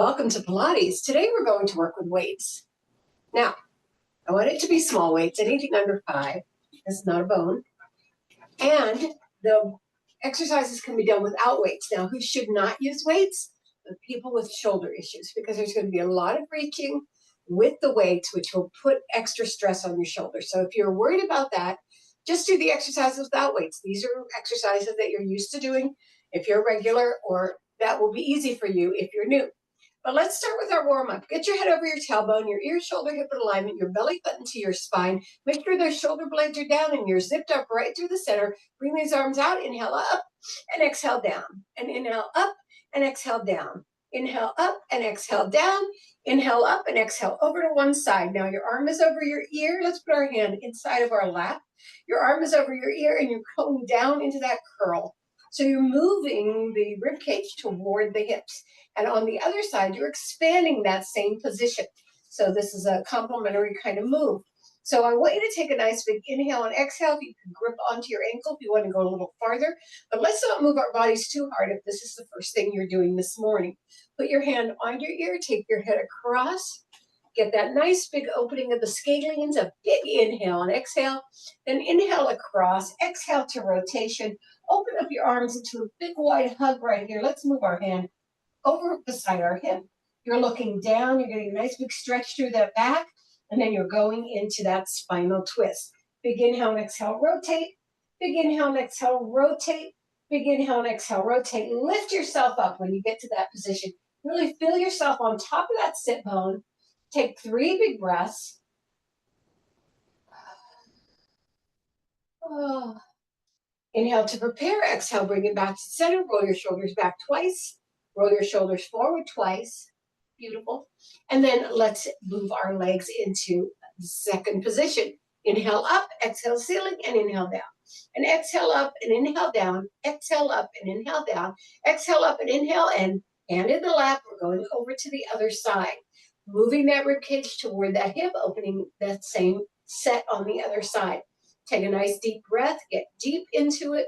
Welcome to Pilates. Today we're going to work with weights. Now, I want it to be small weights, anything under 5. It's not a bone. And the exercises can be done without weights. Now, who should not use weights? The people with shoulder issues, because there's going to be a lot of reaching with the weights, which will put extra stress on your shoulders. So if you're worried about that, just do the exercises without weights. These are exercises that you're used to doing if you're regular, or that will be easy for you if you're new. But let's start with our warm-up. Get your head over your tailbone, your ear, shoulder, hip in alignment, your belly button to your spine. Make sure those shoulder blades are down and you're zipped up right through the center. Bring these arms out. Inhale up and exhale down. And inhale up and exhale down. Inhale up and exhale down. Inhale up and exhale over to one side. Now your arm is over your ear. Let's put our hand inside of our lap. Your arm is over your ear and you're going down into that curl. So you're moving the rib cage toward the hips. And on the other side, you're expanding that same position. So this is a complementary kind of move. So I want you to take a nice big inhale and exhale. You can grip onto your ankle if you want to go a little farther. But let's not move our bodies too hard if this is the first thing you're doing this morning. Put your hand on your ear, take your head across. Get that nice big opening of the scalenes, a big inhale and exhale. Then inhale across, exhale to rotation. Open up your arms into a big wide hug right here. Let's move our hand over beside our hip. You're looking down, you're getting a nice big stretch through that back, and then you're going into that spinal twist. Big inhale and exhale, rotate. Big inhale and exhale, rotate. Big inhale and exhale, rotate. Lift yourself up when you get to that position. Really feel yourself on top of that sit bone. Take 3 big breaths. Oh. Inhale to prepare. Exhale, bring it back to center. Roll your shoulders back twice. Roll your shoulders forward twice. Beautiful. And then let's move our legs into the second position. Inhale up, exhale ceiling, and inhale down. And exhale up and inhale down. Exhale up and inhale down. Exhale up and inhale, and hand in the lap. We're going over to the other side. Moving that rib cage toward that hip, opening that same set on the other side. Take a nice deep breath, get deep into it.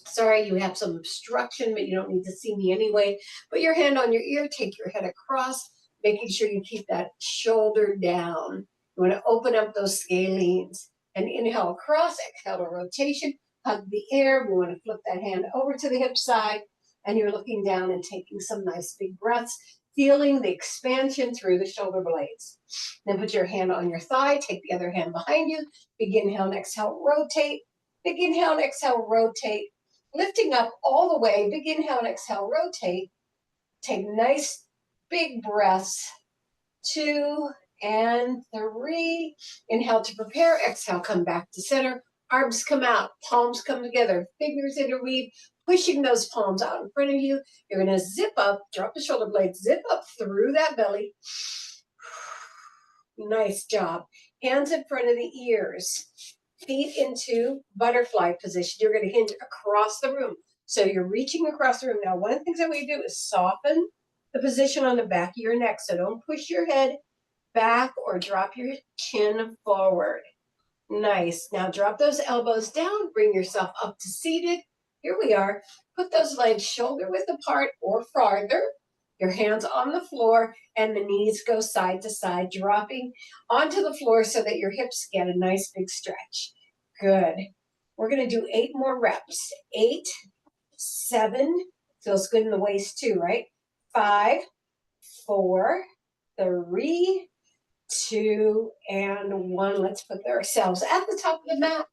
Sorry, you have some obstruction, but you don't need to see me anyway. Put your hand on your ear, take your head across, making sure you keep that shoulder down. You want to open up those scalenes. And inhale across, exhale to rotation, hug the air. We want to flip that hand over to the hip side, and you're looking down and taking some nice big breaths, feeling the expansion through the shoulder blades. Then put your hand on your thigh, take the other hand behind you. Big inhale and exhale, rotate. Big inhale and exhale, rotate. Lifting up all the way, big inhale and exhale, rotate. Take nice big breaths. 2 and 3. Inhale to prepare, exhale, come back to center. Arms come out, palms come together, fingers interweave, pushing those palms out in front of you. You're going to zip up, drop the shoulder blades, zip up through that belly. Nice job. Hands in front of the ears. Feet into butterfly position. You're going to hinge across the room. So you're reaching across the room. Now, one of the things that we do is soften the position on the back of your neck. So don't push your head back or drop your chin forward. Nice. Now drop those elbows down. Bring yourself up to seated. Here we are. Put those legs shoulder width apart or farther. Your hands on the floor and the knees go side to side, dropping onto the floor so that your hips get a nice big stretch. Good. We're going to do 8 more reps. 8, 7, feels good in the waist too, right? 5, 4, 3, 2, and 1. Let's put ourselves at the top of the mat.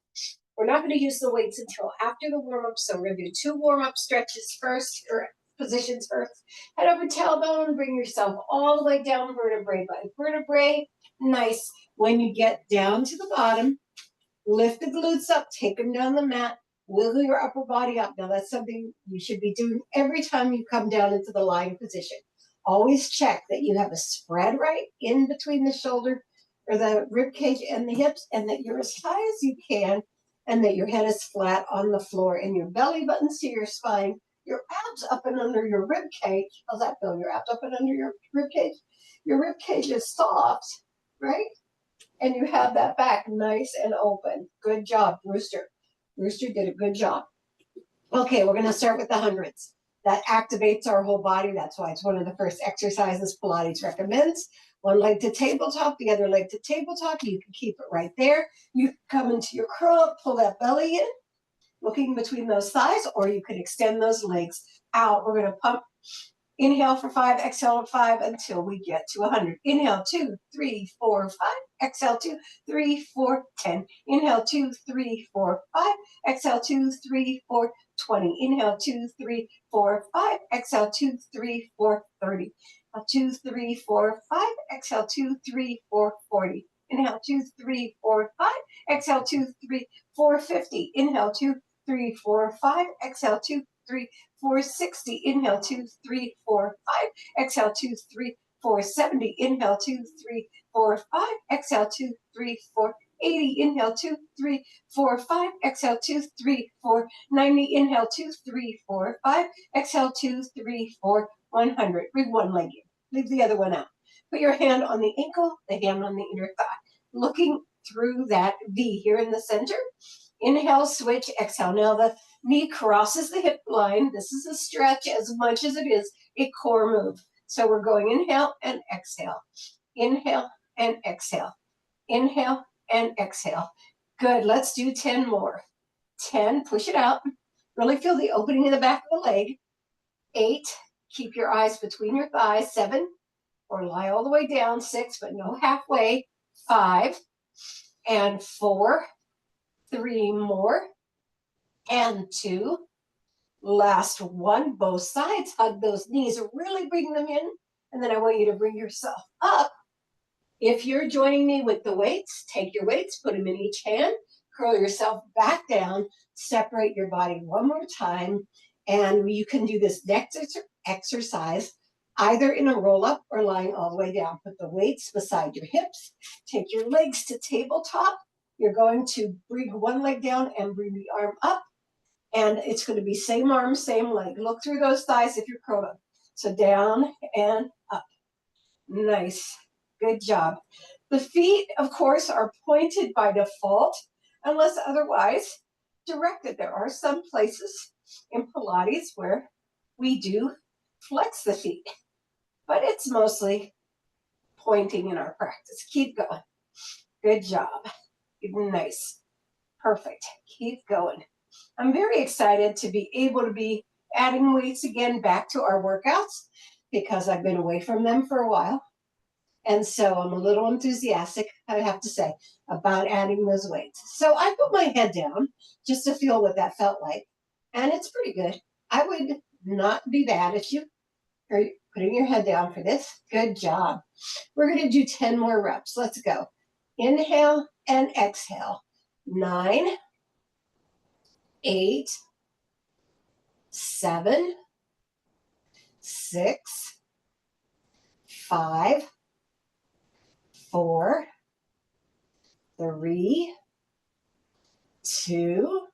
We're not going to use the weights until after the warm-up, so we're going to do 2 warm-up stretches first, or positions first. Head over tailbone, bring yourself all the way down vertebrae by vertebrae. Nice. When you get down to the bottom, lift the glutes up, take them down the mat, wiggle your upper body up. Now that's something you should be doing every time you come down into the lying position. Always check that you have a spread right in between the shoulder or the rib cage and the hips, and that you're as high as you can, and that your head is flat on the floor, and your belly buttons to your spine. Your abs up and under your rib cage. How's that feel? Your abs up and under your rib cage. Your rib cage is soft, right? And you have that back nice and open. Good job, Brewster. Brewster did a good job. Okay, we're going to start with the hundreds. That activates our whole body. That's why it's one of the first exercises Pilates recommends. One leg to tabletop, the other leg to tabletop. You can keep it right there. You can come into your curl up, pull that belly in, looking between those thighs, or you can extend those legs out. We're going to pump. Inhale for 5, exhale for 5 until we get to 100. Inhale, 2, 3, 4, 5. Exhale, 2, 3, 4, 10. Inhale, 2, 3, 4, 5. Exhale, 2, 3, 4, 20. Inhale, 2, 3, 4, 5. Exhale, 2, 3, 4, 30. 2, 3, 4, 5. Exhale, 2, 3, 4, 40. Inhale, 2, 3, 4, 5. Exhale, 2, 3, 4, 50. Inhale, 2, 3, 4, 5. Exhale, 2, 3, 4, 60. Inhale, 2, 3, 4, 5. Exhale, 2, 3, 4, 70. Inhale, 2, 3, 4, 5. Exhale, 2, 3, 4, 80. Inhale, 2, 3, 4, 5. Exhale, 2, 3, 4, 90. Inhale, 2, 3, 4, 5. Exhale, 2, 3, 4, 100. Bring one leg in. Leave the other one out. Put your hand on the ankle, the hand on the inner thigh. Looking through that V here in the center. Inhale, switch, exhale. Now the knee crosses the hip line. This is a stretch as much as it is a core move. So we're going inhale and exhale. Inhale and exhale. Inhale and exhale. Good. Let's do 10 more. 10, push it out. Really feel the opening in the back of the leg. 8, keep your eyes between your thighs. 7, or lie all the way down. 6, but no halfway. 5, and 4, 3 more, and 2. Last one, both sides. Hug those knees, really bring them in. And then I want you to bring yourself up. If you're joining me with the weights, take your weights, put them in each hand, curl yourself back down, separate your body one more time. And you can do this next exercise either in a roll up or lying all the way down. Put the weights beside your hips. Take your legs to tabletop. You're going to bring one leg down and bring the arm up. And it's going to be same arm, same leg. Look through those thighs if you're curled up. So down and up. Nice. Good job. The feet, of course, are pointed by default unless otherwise directed. There are some places in Pilates where we do flex the feet, but it's mostly pointing in our practice. Keep going. Good job. Nice. Perfect. Keep going. I'm very excited to be able to be adding weights again back to our workouts because I've been away from them for a while. And so I'm a little enthusiastic, I have to say, about adding those weights. So I put my head down just to feel what that felt like. And it's pretty good. I would not be bad if you are putting your head down for this. Good job. We're going to do 10 more reps. Let's go. Inhale and exhale. 9, 8, 7, 6, 5, 4, 3, 2,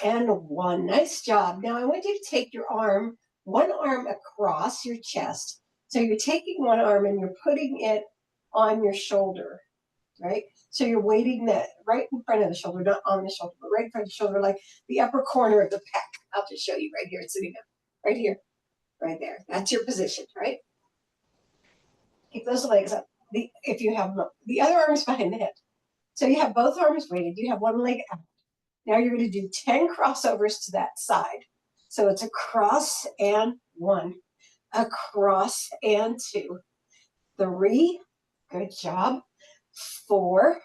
and 1. Nice job. Now I want you to take your arm, one arm across your chest. So you're taking one arm and you're putting it on your shoulder, right? So you're weighting that right in front of the shoulder, not on the shoulder, but right in front of the shoulder, like the upper corner of the pec. I'll just show you right here, sitting up, right here, right there. That's your position, right? Keep those legs up. If you have the other arm is behind the hip. So you have both arms weighted. You have one leg out. Now you're going to do 10 crossovers to that side. So it's a cross and 1, a cross and 2, 3, good job, 4,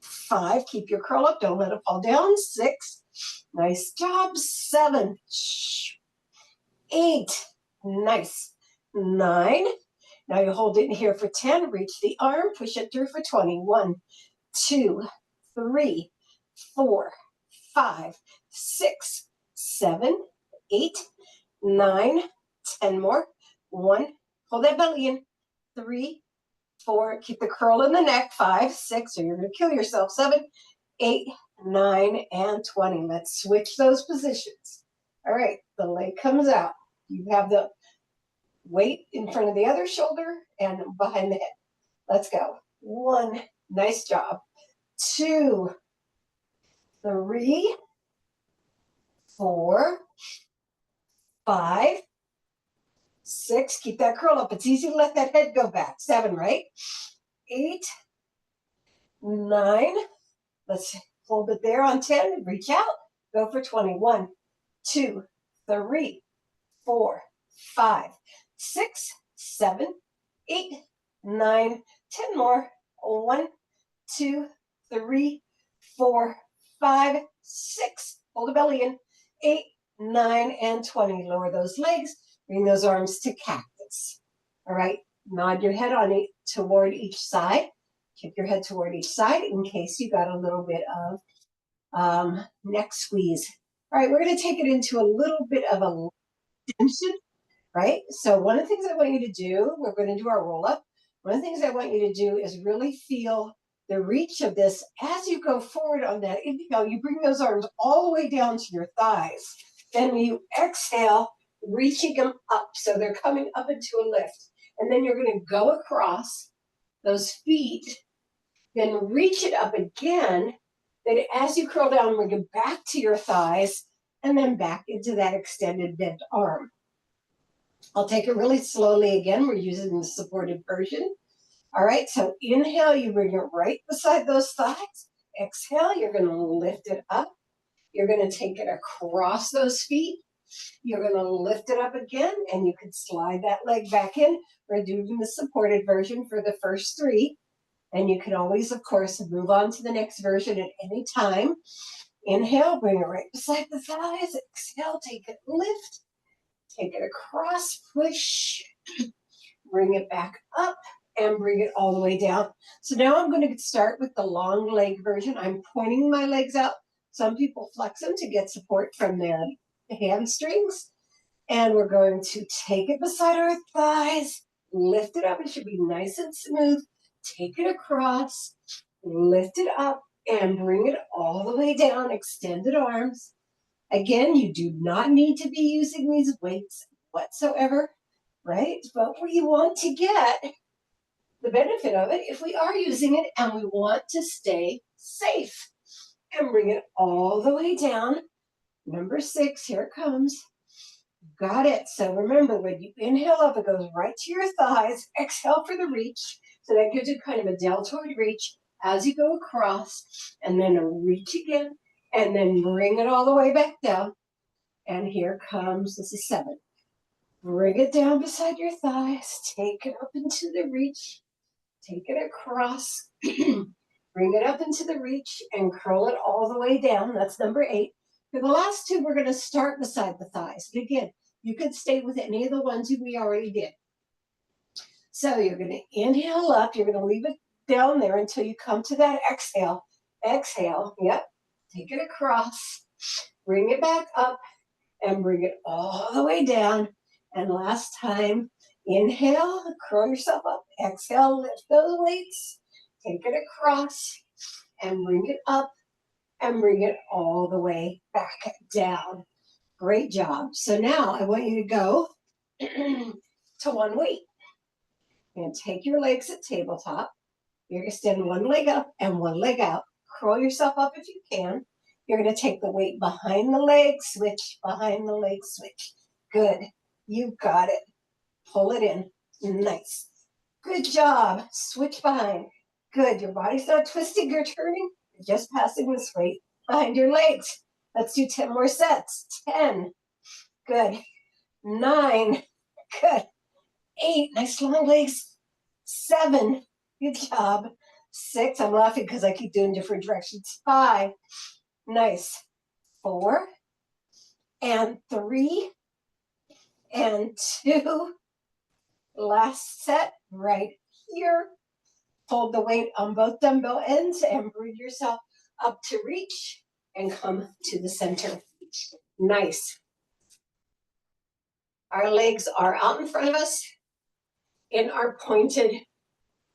5, keep your curl up, don't let it fall down, 6, nice job, 7, 8, nice, 9, now you hold it in here for 10, reach the arm, push it through for 20, 1, 2, 3, 4, 5, 6, 7, 8, 9, 10 more. 1, hold that belly in. 3, 4, keep the curl in the neck. 5, 6, or you're going to kill yourself. 7, 8, 9, and 20. Let's switch those positions. All right, the leg comes out. You have the weight in front of the other shoulder and behind the head. Let's go. 1, nice job. 2, 3, 4, 5, 6, keep that curl up. It's easy to let that head go back. 7, right? 8, 9, let's hold it there on 10, reach out, go for 20. 1, 2, 3, 4, 5, 6, 7, 8, 9, 10 more. 1, 2, 3, 4, 5, 6. Hold the belly in. 8, 9, and 20. Lower those legs. Bring those arms to cactus. All right. Nod your head toward each side. Keep your head toward each side in case you got a little bit of neck squeeze. All right. We're going to take it into a little bit of a tension, right? So one of the things I want you to do, we're going to do our roll up. One of the things I want you to do is really feel the reach of this as you go forward on that inhale. You bring those arms all the way down to your thighs. Then you exhale, reaching them up so they're coming up into a lift. And then you're going to go across those feet, then reach it up again. Then as you curl down, bring it back to your thighs and then back into that extended bent arm. I'll take it really slowly again. We're using the supported version. All right, so inhale, you bring it right beside those thighs. Exhale, you're going to lift it up. You're going to take it across those feet. You're going to lift it up again, and you can slide that leg back in. We're doing the supported version for the first 3. And you can always, of course, move on to the next version at any time. Inhale, bring it right beside the thighs. Exhale, take it, lift. Take it across, push. Bring it back up. And bring it all the way down. So now I'm going to start with the long leg version. I'm pointing my legs out. Some people flex them to get support from their hamstrings. And we're going to take it beside our thighs, lift it up. It should be nice and smooth. Take it across, lift it up, and bring it all the way down. Extended arms. Again, you do not need to be using these weights whatsoever, right? But we want to get the benefit of it if we are using it and we want to stay safe. And bring it all the way down. Number 6, here it comes. Got it. So remember, when you inhale up, it goes right to your thighs. Exhale for the reach. So that gives you kind of a deltoid reach as you go across. And then a reach again. And then bring it all the way back down. And here comes, this is 7. Bring it down beside your thighs. Take it up into the reach. Take it across, bring it up into the reach and curl it all the way down. That's number 8. For the last 2, we're going to start beside the thighs. And again, you could stay with any of the ones that we already did. So you're going to inhale up. You're going to leave it down there until you come to that exhale. Exhale, yep. Take it across, bring it back up, and bring it all the way down. And last time, inhale, curl yourself up. Exhale, lift those weights. Take it across and bring it up and bring it all the way back down. Great job. So now I want you to go to one weight. And take your legs at tabletop. You're going to extend one leg up and one leg out. Curl yourself up if you can. You're going to take the weight behind the leg, switch, behind the leg, switch. Good. You got it. Pull it in. Nice. Good job. Switch behind. Good. Your body's not twisting or turning. You're just passing this weight behind your legs. Let's do 10 more sets. 10. Good. 9. Good. 8. Nice long legs. 7. Good job. 6. I'm laughing because I keep doing different directions. 5. Nice. 4. And 3. And 2. Last set right here. Hold the weight on both dumbbell ends and bring yourself up to reach and come to the center. Nice. Our legs are out in front of us in our pointed,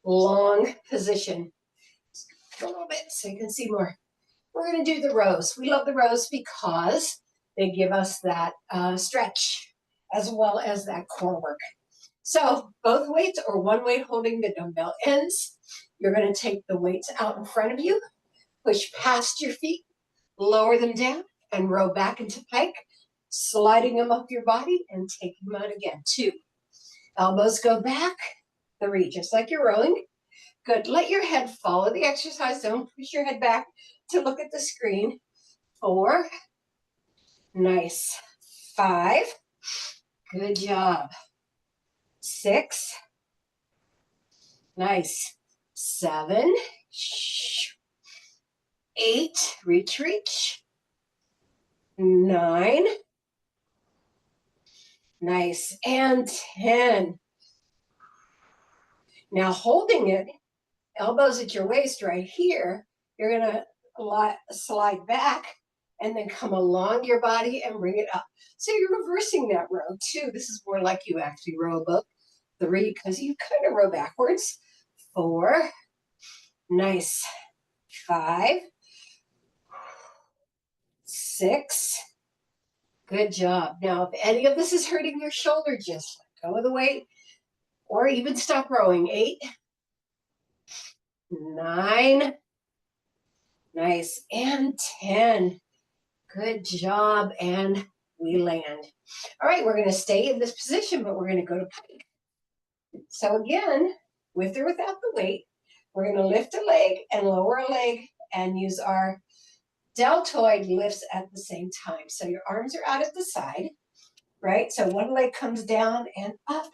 long position. A little bit so you can see more. We're going to do the rows. We love the rows because they give us that stretch as well as that core work. So both weights or one weight holding the dumbbell ends. You're going to take the weights out in front of you, push past your feet, lower them down, and row back into pike. sliding them up your body and taking them out again. 2. Elbows go back. 3, just like you're rowing. Good. Let your head follow the exercise. Don't push your head back to look at the screen. 4. Nice. 5. Good job. 6. Nice. 7. 8. Reach. 9. Nice. And 10. Now holding it, elbows at your waist right here, you're going to slide back and then come along your body and bring it up. So you're reversing that row. 2, this is more like you actually row above. 3, because you kind of row backwards. 4, nice. 5, 6, good job. Now, if any of this is hurting your shoulder, just let go of the weight or even stop rowing. 8, 9, nice, and 10. Good job, and we land. All right, we're going to stay in this position, but we're going to go to pike. So again, with or without the weight, we're going to lift a leg and lower a leg and use our deltoid lifts at the same time. So your arms are out at the side, right? So one leg comes down and up,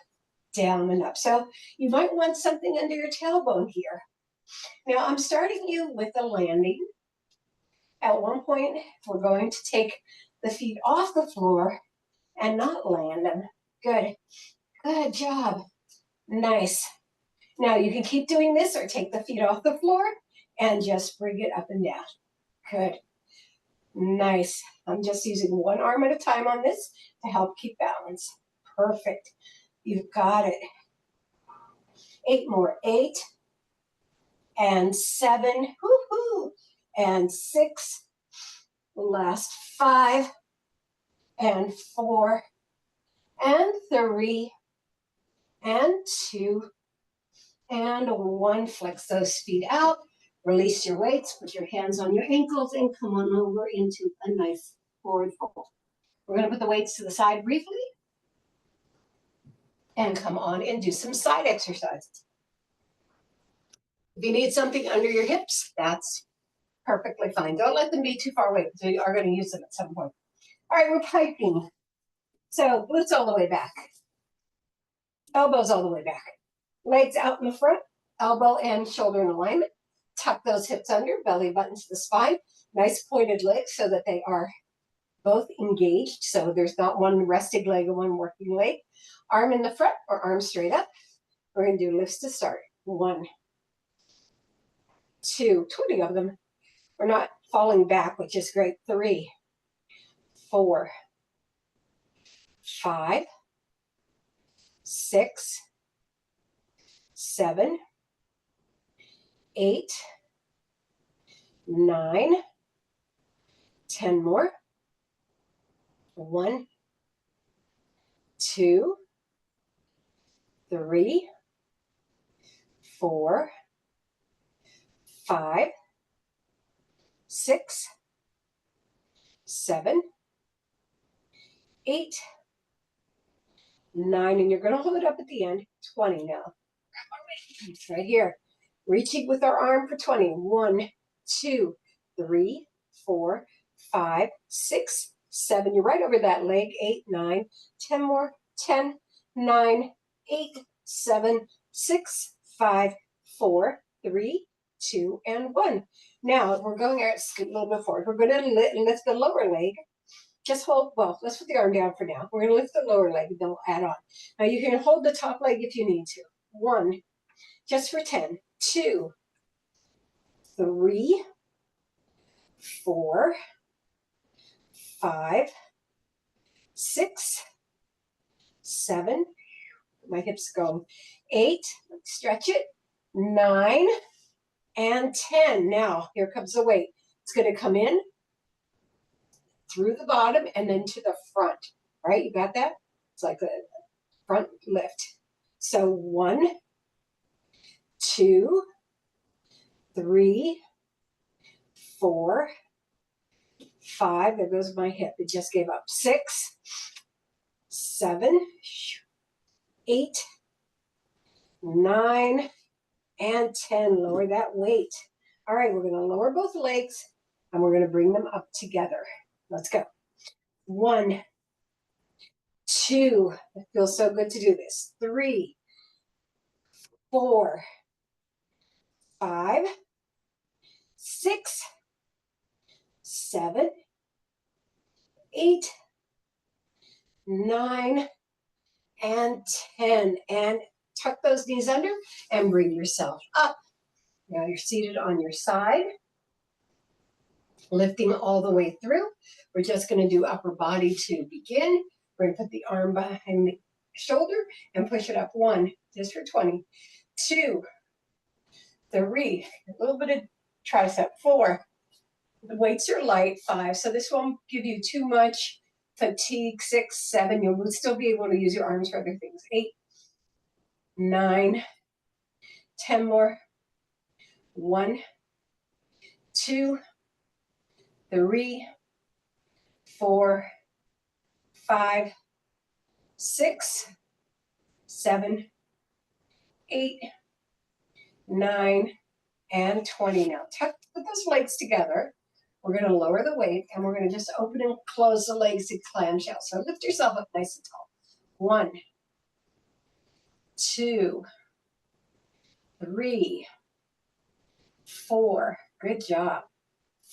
down and up. So you might want something under your tailbone here. Now I'm starting you with a landing. At one point, we're going to take the feet off the floor and not land them. Good. Good job. Nice. Now you can keep doing this or take the feet off the floor and just bring it up and down. Good. Nice. I'm just using one arm at a time on this to help keep balance. Perfect. You've got it. 8 more. 8 and 7. Woo-hoo. And 6. Last 5 and 4 and 3 and 2 and 1. Flex those feet out. Release your weights. Put your hands on your ankles and come on over into a nice forward fold. We're going to put the weights to the side briefly and come on and do some side exercises. If you need something under your hips, that's perfectly fine. Don't let them be too far away because you are going to use them at some point. All right, we're piking. So glutes all the way back. Elbows all the way back. Legs out in the front, elbow and shoulder in alignment. Tuck those hips under, belly button to the spine. Nice pointed legs so that they are both engaged. So there's not one resting leg and one working leg. Arm in the front or arm straight up. We're going to do lifts to start. 1, 2, 20 of them. We're not falling back, which is great. 3, 4, 5, 6, 7, 8, 9, 10 more. 1, 2, 3, 4, 5, 6, 7, 8, 9, and you're going to hold it up at the end. 20 now. It's right here. Reaching with our arm for 20. 1, 2, 3, 4, 5, 6, 7. You're right over that leg. 8, 9, 10 more. 10, 9, 8, 7, 6, 5, 4, 3, 2, and 1. Now we're going to scoot a little bit forward. We're going to lift the lower leg. Just hold, well, let's put the arm down for now. We're going to lift the lower leg and then we'll add on. Now you can hold the top leg if you need to. 1, just for 10. 2, 3, 4, 5, 6, 7. My hips go. 8, stretch it. 9 and 10. Now here comes the weight. It's going to come in through the bottom and then to the front, right? You got that? It's like a front lift. So 1, 2, 3, 4, 5, there goes my hip. It just gave up. 6, 7, 8, 9, and 10. Lower that weight. All right, we're going to lower both legs and we're going to bring them up together. Let's go. 1, 2, it feels so good to do this. 3, 4, 5, 6, 7, 8, 9, and 10. And tuck those knees under and bring yourself up. Now you're seated on your side, lifting all the way through. We're just going to do upper body to begin. We're going to put the arm behind the shoulder and push it up. 1, just for 20. 2, 3, a little bit of tricep. 4, the weights are light. 5, so this won't give you too much fatigue. 6, 7, you'll still be able to use your arms for other things. 8, 9, 10 more. 1, 2, 3, 4, 5, 6, 7, 8, 9, and 20. Now put those legs together. We're going to lower the weight and we're going to just open and close the legs in clamshell. So lift yourself up nice and tall. 1, 2, 3, 4, good job.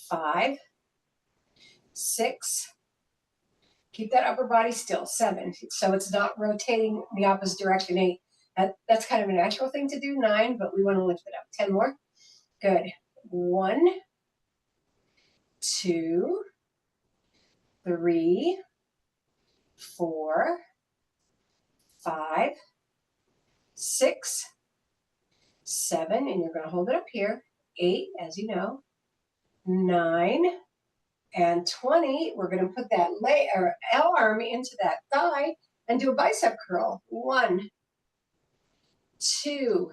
5, 6, keep that upper body still. 7, so it's not rotating the opposite direction. 8, that's kind of a natural thing to do. 9, but we want to lift it up. 10 more. Good. 1, 2, 3, 4, 5, 6, 7, and you're going to hold it up here. 8, as you know. 9, and 20. We're going to put that L arm into that thigh and do a bicep curl. 1, 2,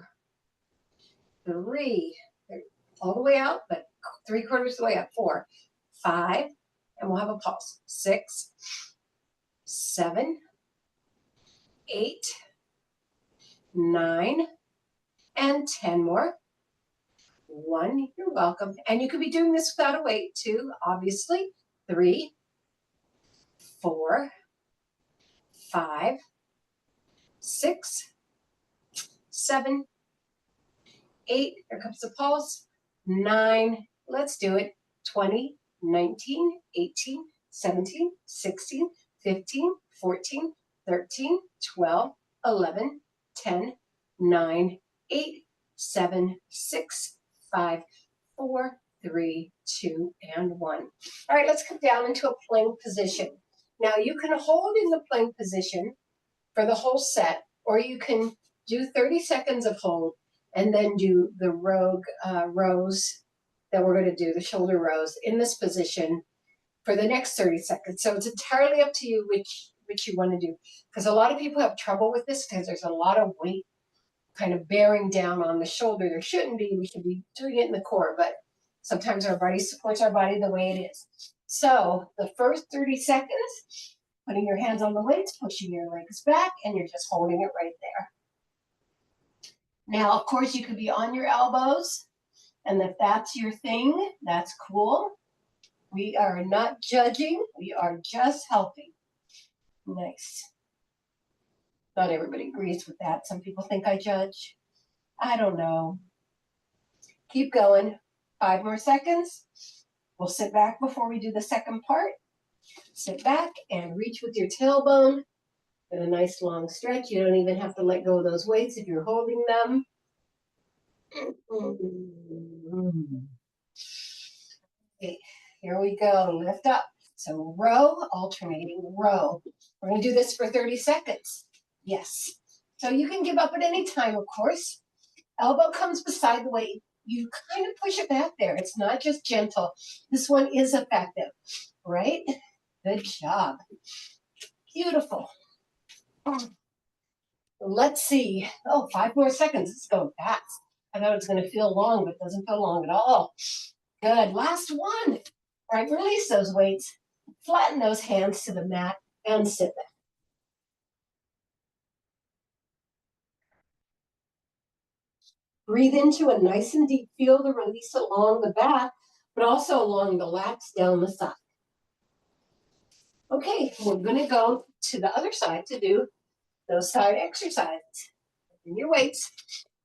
3, all the way out, but 3/4 of the way up. 4, 5, and we'll have a pulse. 6, 7, 8, 9, and 10 more. 1, you're welcome. And you could be doing this without a weight too, obviously. 3, 4, 5, 6, 7, 8, here comes the pulse. 9, let's do it. 20, 19, 18, 17, 16, 15, 14, 13, 12, 11, 10, 9, 8, 7, 6, 5, 4, 3, 2, and 1. All right, let's come down into a plank position. Now you can hold in the plank position for the whole set, or you can do 30 seconds of hold and then do the rows that we're going to do, the shoulder rows in this position for the next 30 seconds. So it's entirely up to you which you want to do. Because a lot of people have trouble with this because there's a lot of weight kind of bearing down on the shoulder. There shouldn't be. We should be doing it in the core, but sometimes our body supports our body the way it is. So the first 30 seconds, putting your hands on the weights, pushing your legs back, and you're just holding it right there. Now, of course, you could be on your elbows, and if that's your thing, that's cool. We are not judging. We are just helping. Nice. Not everybody agrees with that. Some people think I judge. I don't know. Keep going. 5 more seconds. We'll sit back before we do the second part. Sit back and reach with your tailbone. Get a nice long stretch. You don't even have to let go of those weights if you're holding them. Okay, here we go. Lift up. So row, alternating row. We're going to do this for 30 seconds. Yes. So you can give up at any time, of course. Elbow comes beside the weight. You kind of push it back there. It's not just gentle. This one is effective, right? Good job. Beautiful. Let's see. Oh, 5 more seconds. It's going fast. I thought it was going to feel long, but it doesn't feel long at all. Good. Last one. All right, release those weights, flatten those hands to the mat, and sit back. Breathe into a nice and deep. Feel the release along the back, but also along the lats down the side. Okay, we're going to go to the other side to do those side exercises. Bring your weights,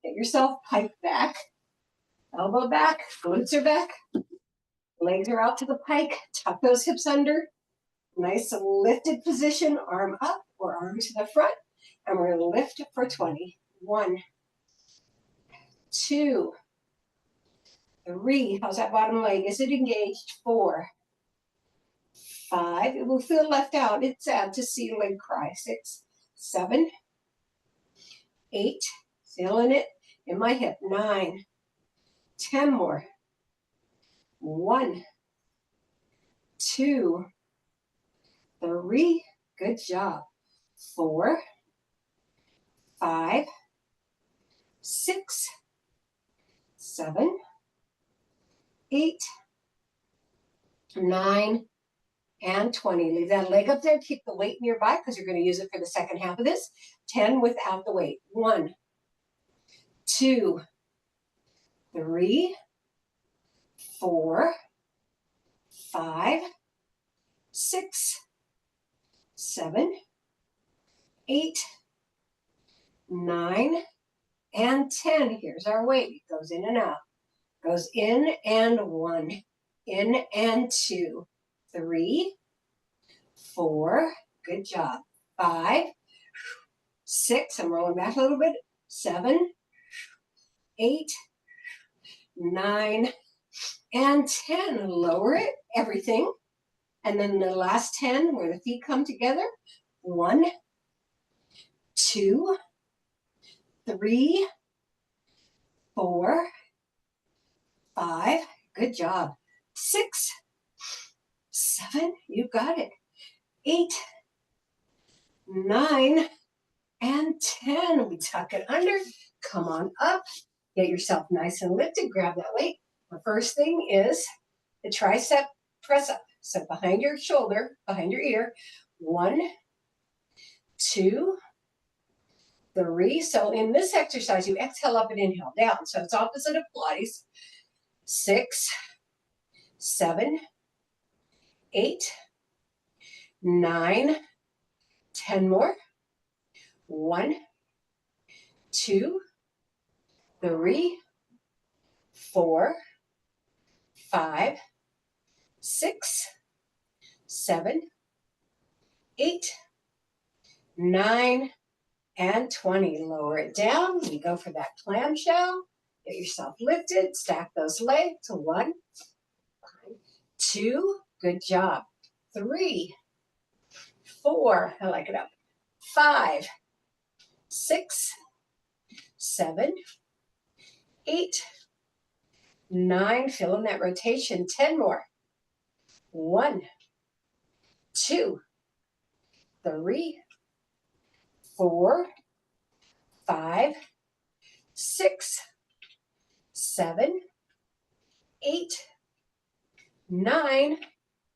get yourself piped back, elbow back, glutes are back, legs are out to the pike, tuck those hips under, nice lifted position, arm up or arm to the front, and we're going to lift for 20. 1, 2, 3. How's that bottom leg? Is it engaged? 4, 5. It will feel left out. It's sad to see leg cry. 6, 7, 8. Feeling it in my hip. 9, 10 more. 1, 2, 3. Good job. 4, 5, 6, 7, 8, 9, and 20. Leave that leg up there. Keep the weight nearby because you're going to use it for the second half of this. 10 without the weight. 1, 2, 3, 4, 5, 6, 7, 8, 9, and 10. Here's our weight. It goes in and out. Goes in and 1. In and 2. 3, 4. Good job. 5, 6. I'm rolling back a little bit. 7, 8, 9, and 10. Lower it, everything. And then the last 10 where the feet come together. 1, 2, 3, 4, 5. Good job. 6, 7. You got it. 8, 9, and 10. We tuck it under. Come on up. Get yourself nice and lifted. Grab that weight. The first thing is the tricep press up. So behind your shoulder, behind your ear. 1, 2, 3. So in this exercise, you exhale up and inhale down. So it's opposite of Pilates. 6, 7, 8, 9, 10 more. 1, 2, 3, 4, 5, 6, 7, 8, 9, and 20. Lower it down. We go for that clamshell. Get yourself lifted. Stack those legs. 1, 2. Good job. 3, 4. I like it up. 5, 6, 7, 8, 9. Feeling that rotation. 10 more. 1, 2, 3, 4, 5, 6, 7, 8, 9,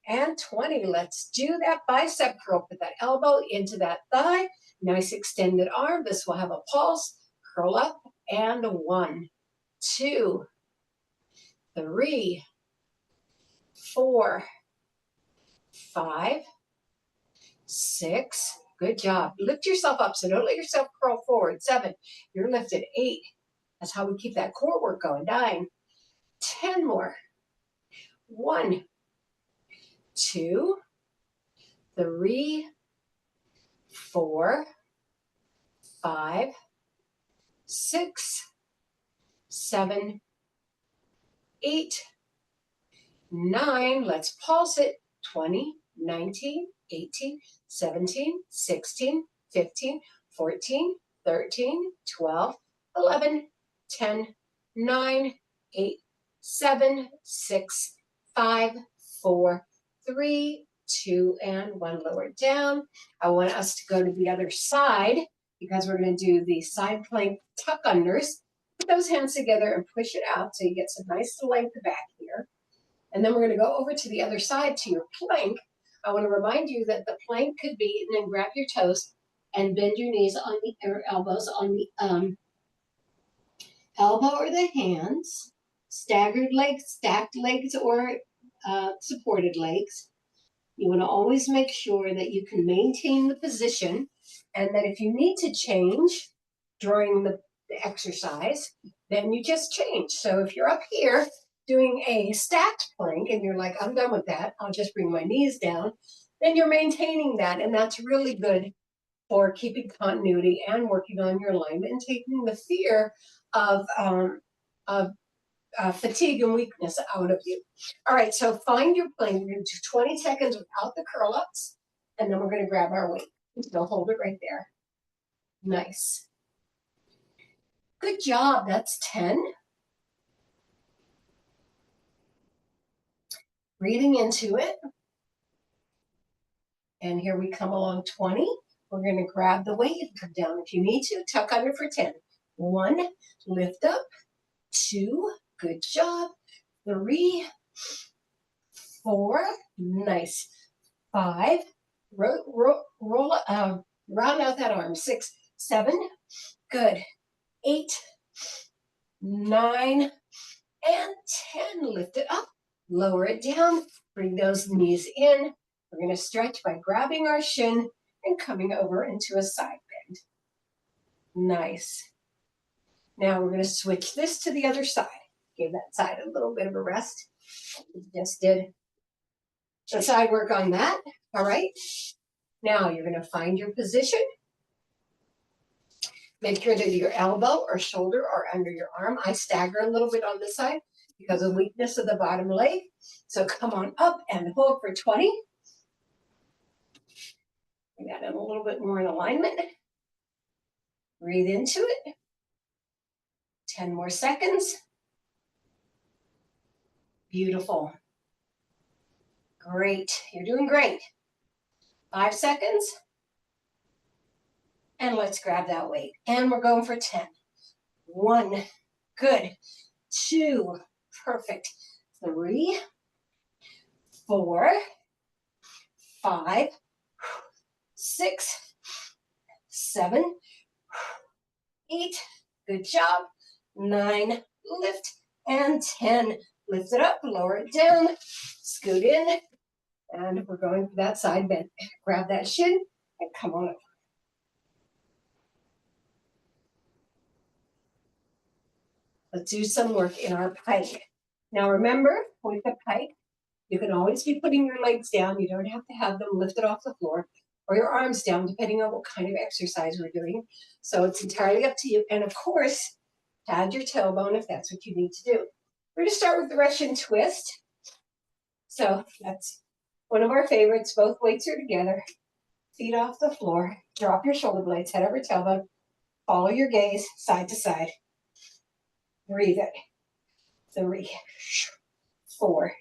and 20. Let's do that bicep curl. Put that elbow into that thigh. Nice extended arm. This will have a pulse. Curl up. And 1, 2, 3, 4, 5, 6. Good job. Lift yourself up. So don't let yourself curl forward. 7. You're lifted. 8. That's how we keep that core work going. 9. 10 more. 1, 2, 3, 4, 5, 6, 7, 8, 9. Let's pulse it. 20, 19, 18, 17, 16, 15, 14, 13, 12, 11, 10, 9, 8, 7, 6, 5, 4, 3, 2, and 1. Lower it down. I want us to go to the other side because we're going to do the side plank tuck unders. Put those hands together and push it out so you get some nice length back here. And then we're going to go over to the other side to your plank. I want to remind you that the plank could be, and then grab your toes and bend your knees on the or elbows on the elbow or the hands, staggered legs, stacked legs, or supported legs. You want to always make sure that you can maintain the position, and that if you need to change during the exercise, then you just change. So if you're up here doing a stacked plank and you're like, I'm done with that, I'll just bring my knees down, then you're maintaining that, and that's really good for keeping continuity and working on your alignment and taking the fear of fatigue and weakness out of you. All right, so find your plank. We're going to do 20 seconds without the curl ups, and then we're going to grab our weight. So hold it right there. Nice. Good job. That's 10. Breathing into it. And here we come along 20. We're going to grab the weight and come down. If you need to, tuck under for 10. 1, lift up. 2, good job. 3, 4, nice. 5, round out that arm. 6, 7, good. 8, 9, and 10. Lift it up, lower it down, bring those knees in. We're going to stretch by grabbing our shin and coming over into a side bend. Nice. Now we're going to switch this to the other side. Give that side a little bit of a rest. We just did some side work on that. All right. Now you're going to find your position. Make sure that your elbow or shoulder are under your arm. I stagger a little bit on this side because of weakness of the bottom leg. So come on up and hold for 20. Bring that in a little bit more in alignment. Breathe into it. 10 more seconds. Beautiful. Great. You're doing great. 5 seconds. And let's grab that weight. And we're going for 10. 1, good. 2, perfect. 3, 4, 5, 6, 7, 8, good job. 9, lift, and 10. Lift it up, lower it down, scoot in, and we're going for that side bend. Grab that shin and come on up. Let's do some work in our pike. Now remember, with the pike, you can always be putting your legs down. You don't have to have them lifted off the floor or your arms down, depending on what kind of exercise we're doing. So it's entirely up to you. And of course, add your tailbone if that's what you need to do. We're going to start with the Russian twist. So that's one of our favorites. Both weights are together. Feet off the floor. Drop your shoulder blades, head over tailbone. Follow your gaze side to side. Breathe it. 3, 4,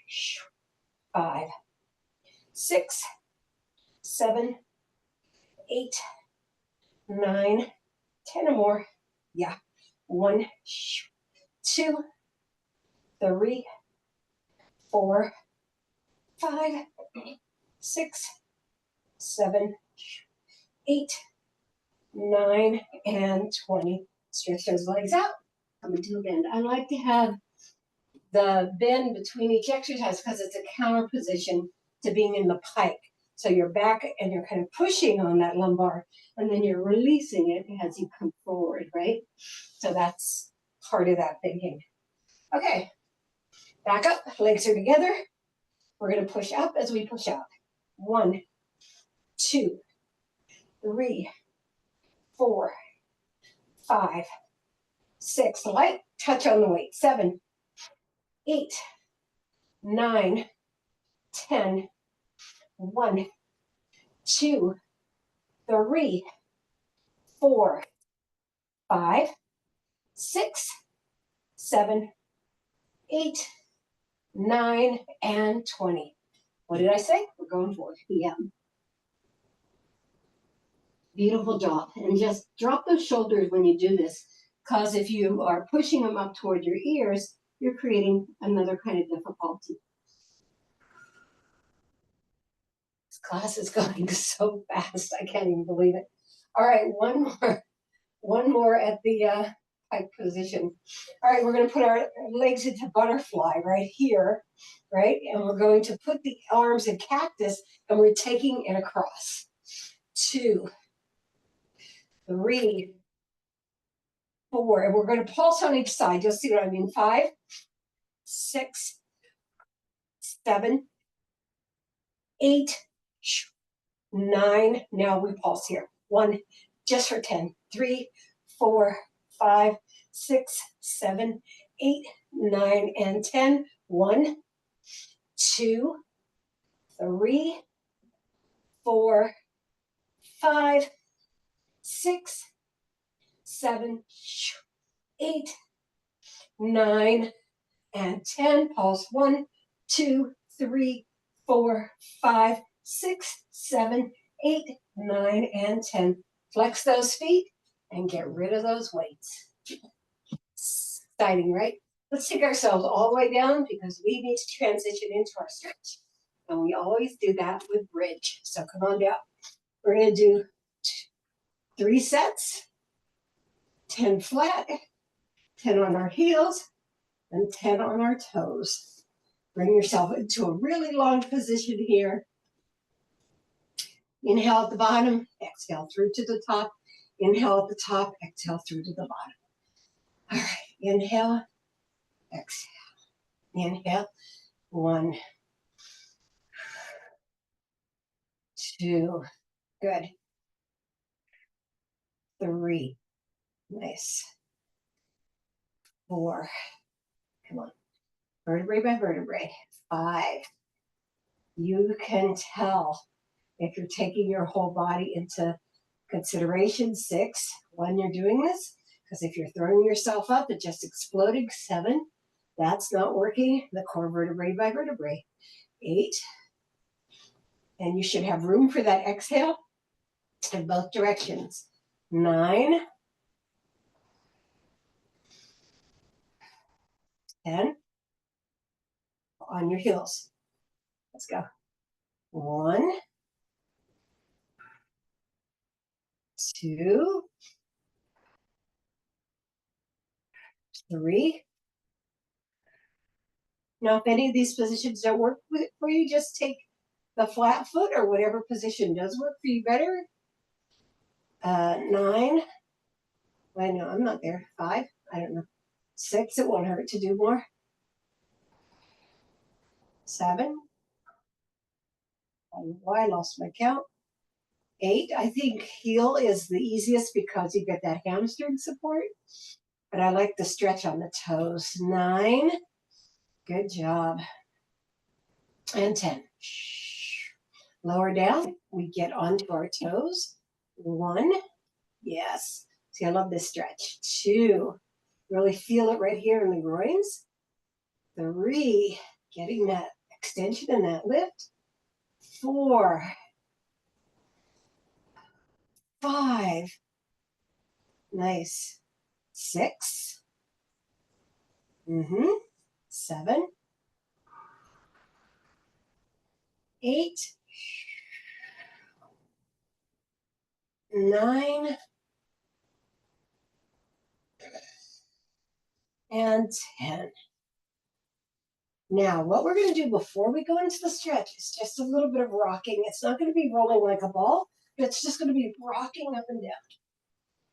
5, 6, 7, 8, 9, 10 or more. Yeah. 1, 2, 3, 4, 5, 6, 7, 8, 9, and 20. Stretch those legs out. Come into a bend. I like to have the bend between each exercise because it's a counter position to being in the pike. So you're back and you're kind of pushing on that lumbar, and then you're releasing it as you come forward, right? So that's part of that thinking. Okay, back up, legs are together. We're going to push up as we push out. 1, 2, 3, 4, 5, 6, light touch on the weight. 7, 8, 9, 10, 1, 2, 3, 4, 5, 6, 7, 8, 9, and 20. What did I say? We're going for PM. Beautiful job. And just drop those shoulders when you do this, because if you are pushing them up toward your ears, you're creating another kind of difficulty. Class is going so fast. I can't even believe it. All right, one more at the pike position. All right, we're going to put our legs into butterfly right here, right? And we're going to put the arms in cactus, and we're taking it across. 2, 3, 4, and we're going to pulse on each side. You'll see what I mean. 5, 6, 7, 8, 9. Now we pulse here. 1, just for 10. 3, 4, 5, 6, 7, 8, 9, and 10. 1, 2, 3, 4, 5, 6, 7, 8, 9, and 10. Pulse 1, 2, 3, 4, 5, 6, 7, 8, 9, and 10. Flex those feet and get rid of those weights. Exciting, right? Let's take ourselves all the way down because we need to transition into our stretch. And we always do that with bridge. So come on down. We're going to do 3 sets, 10 flat, 10 on our heels, and 10 on our toes. Bring yourself into a really long position here. Inhale at the bottom, exhale through to the top. Inhale at the top, exhale through to the bottom. All right, inhale, exhale. Inhale, 1, 2, good. 3, nice. 4, come on. Vertebrae by vertebrae. 5. You can tell if you're taking your whole body into consideration. 6, when you're doing this, because if you're throwing yourself up and just exploding. 7, that's not working. The core vertebrae by vertebrae. 8, and you should have room for that exhale in both directions. 9, 10, on your heels. Let's go. 1, 2, 3. Now, if any of these positions don't work for you, just take the flat foot or whatever position does work for you better. 9. Wait, no, I'm not there. 5. I don't know. 6. It won't hurt to do more. 7. I lost my count. 8. I think heel is the easiest because you get that hamstring support. But I like the stretch on the toes. 9. Good job. And 10. Lower down. We get onto our toes. 1. Yes. See, I love this stretch. 2. Really feel it right here in the groins. 3. Getting that extension and that lift. 4. 5. Nice. 6. 7. 8. 9. And 10. Now, what we're going to do before we go into the stretch is just a little bit of rocking. It's not going to be rolling like a ball, but it's just going to be rocking up and down.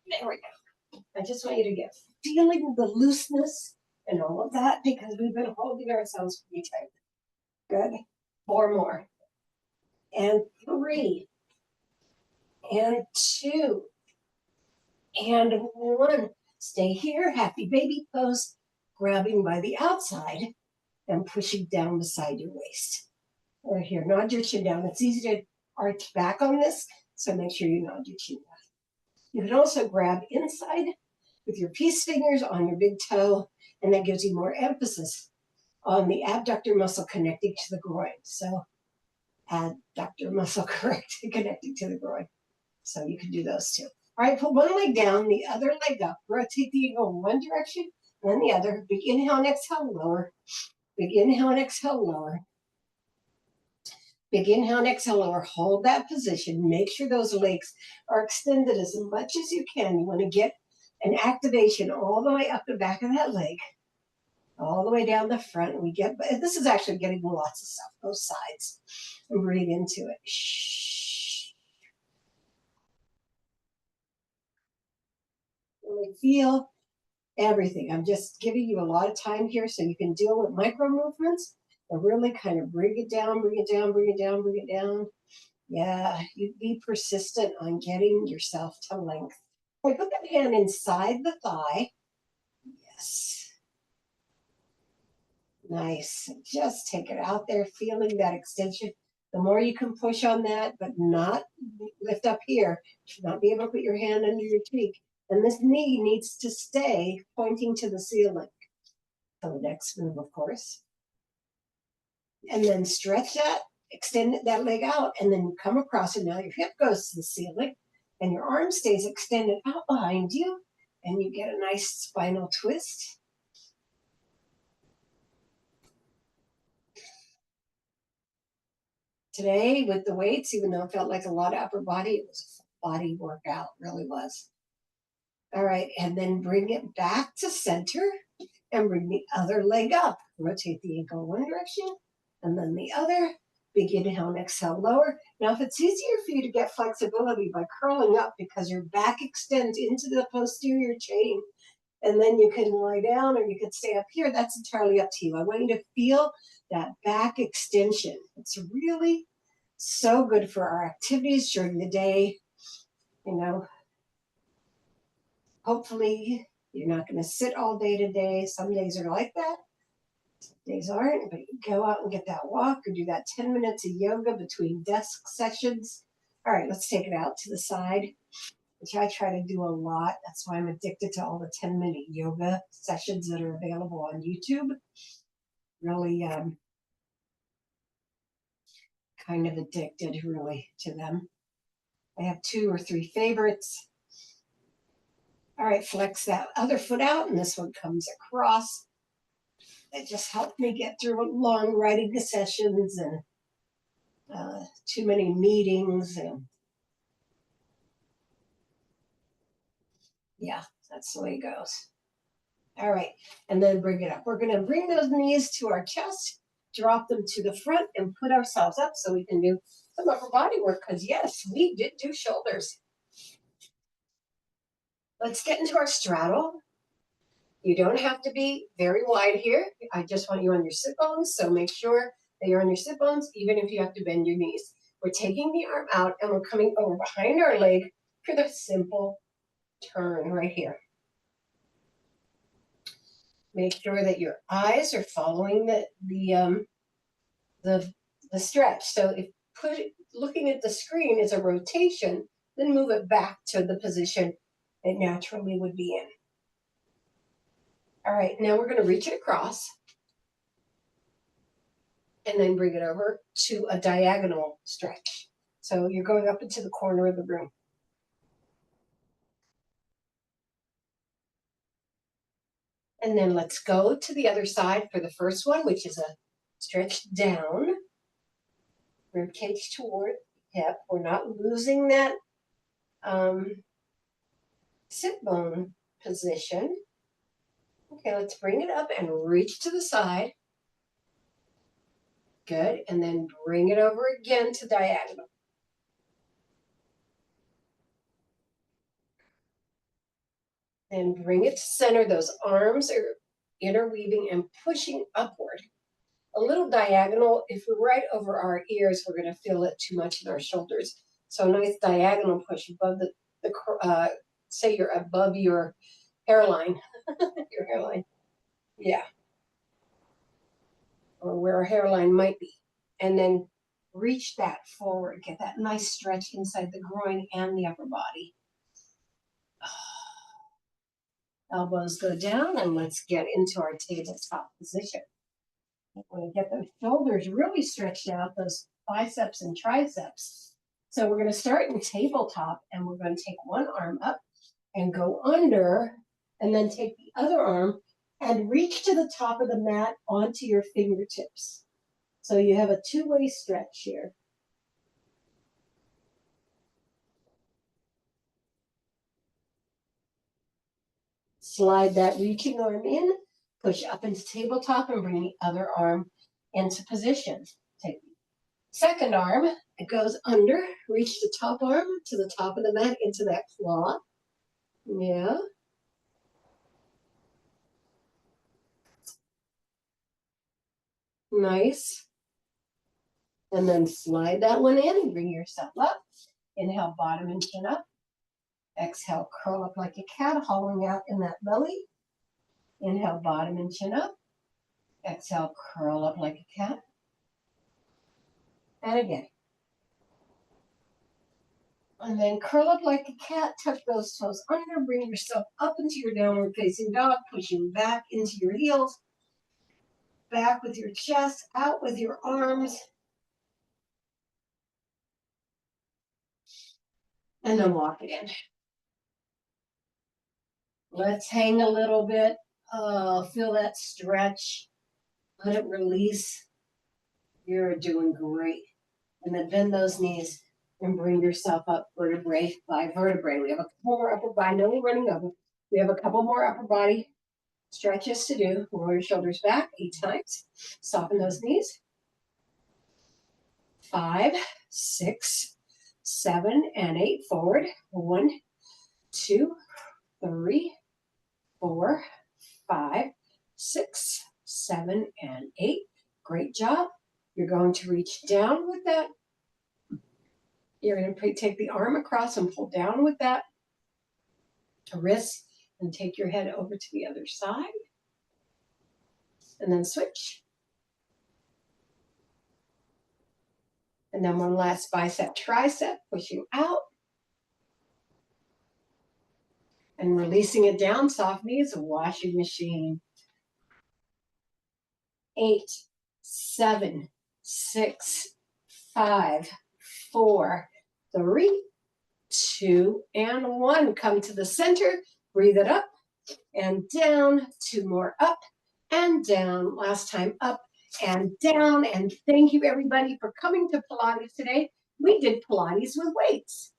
There we go. I just want you to get feeling the looseness and all of that because we've been holding ourselves pretty tight. Good. 4 more. And 3. And 2. And 1. Stay here. Happy baby pose. Grabbing by the outside and pushing down beside your waist. Right here. Nod your chin down. It's easy to arch back on this, so make sure you nod your chin down. You can also grab inside with your peace fingers on your big toe, and that gives you more emphasis on the abductor muscle connecting to the groin. So adductor muscle connecting to the groin. So you can do those too. All right, put one leg down, the other leg up. Rotate the ankle in one direction, then the other. Big inhale and exhale, lower. Big inhale and exhale, lower. Big inhale and exhale, lower. Hold that position. Make sure those legs are extended as much as you can. You want to get an activation all the way up the back of that leg, all the way down the front. This is actually getting lots of stuff, both sides. And breathe into it. Shh. Really feel everything. I'm just giving you a lot of time here so you can deal with micro movements and really kind of bring it down, bring it down, bring it down, bring it down. Yeah, you be persistent on getting yourself to length. Put that hand inside the thigh. Yes. Nice. Just take it out there, feeling that extension. The more you can push on that, but not lift up here. You should not be able to put your hand under your cheek. And this knee needs to stay pointing to the ceiling. So the next move, of course. And then stretch that, extend that leg out, and then you come across it. Now your hip goes to the ceiling, and your arm stays extended out behind you, and you get a nice spinal twist. Today, with the weights, even though it felt like a lot of upper body, it was a body workout, really was. All right, and then bring it back to center, and bring the other leg up. Rotate the ankle one direction, and then the other. Big inhale and exhale, lower. Now, if it's easier for you to get flexibility by curling up because your back extends into the posterior chain, and then you can lie down or you can stay up here, that's entirely up to you. I want you to feel that back extension. It's really so good for our activities during the day. You know, hopefully you're not going to sit all day today. Some days are like that. Some days aren't, but you go out and get that walk or do that 10 minutes of yoga between desk sessions. All right, let's take it out to the side, which I try to do a lot. That's why I'm addicted to all the 10-minute yoga sessions that are available on YouTube. Really kind of addicted, really, to them. I have 2 or 3 favorites. All right, flex that other foot out, and this one comes across. It just helped me get through long writing sessions and too many meetings. And yeah, that's the way it goes. All right, and then bring it up. We're going to bring those knees to our chest, drop them to the front, and put ourselves up so we can do some upper body work, because yes, we did do shoulders. Let's get into our straddle. You don't have to be very wide here. I just want you on your sit bones, so make sure that you're on your sit bones, even if you have to bend your knees. We're taking the arm out, and we're coming over behind our leg for the simple turn right here. Make sure that your eyes are following the stretch. So if looking at the screen is a rotation, then move it back to the position it naturally would be in. All right, now we're going to reach it across and then bring it over to a diagonal stretch. So you're going up into the corner of the room. And then let's go to the other side for the first one, which is a stretch down, rib cage toward hip. We're not losing that sit bone position. Okay, let's bring it up and reach to the side. Good, and then bring it over again to diagonal. And bring it to center. Those arms are interweaving and pushing upward. A little diagonal. If we're right over our ears, we're going to feel it too much in our shoulders. So a nice diagonal push above say you're above your hairline. Your hairline. Yeah. Or where a hairline might be. And then reach that forward. Get that nice stretch inside the groin and the upper body. Elbows go down, and let's get into our tabletop position. We're going to get those shoulders really stretched out, those biceps and triceps. So we're going to start in tabletop, and we're going to take one arm up and go under, and then take the other arm and reach to the top of the mat onto your fingertips. So you have a two-way stretch here. Slide that reaching arm in, push up into tabletop and bring the other arm into position. Take the second arm, it goes under, reach the top arm to the top of the mat into that claw. Yeah. Nice. And then slide that one in and bring yourself up. Inhale, bottom and chin up. Exhale, curl up like a cat, hollowing out in that belly. Inhale, bottom and chin up. Exhale, curl up like a cat. And again. And then curl up like a cat, tuck those toes under, bring yourself up into your downward facing dog, pushing back into your heels. Back with your chest, out with your arms. And then walk it in. Let's hang a little bit. Feel that stretch. Let it release. You're doing great. And then bend those knees and bring yourself up vertebrae by vertebrae. We have a couple more upper body. I know we're running over. We have a couple more upper body stretches to do. Roll your shoulders back 8 times. Soften those knees. 5, 6, 7, and 8. Forward. 1, 2, 3, 4, 5, 6, 7, and 8. Great job. You're going to reach down with that. You're going to take the arm across and pull down with that wrist and take your head over to the other side. And then switch. And then one last bicep, tricep, pushing out. And releasing it down, soft knees, a washing machine. 8, 7, 6, 5, 4, 3, 2, and 1. Come to the center, breathe it up and down. 2 more up and down. Last time up and down. And thank you everybody for coming to Pilates today. We did Pilates with weights.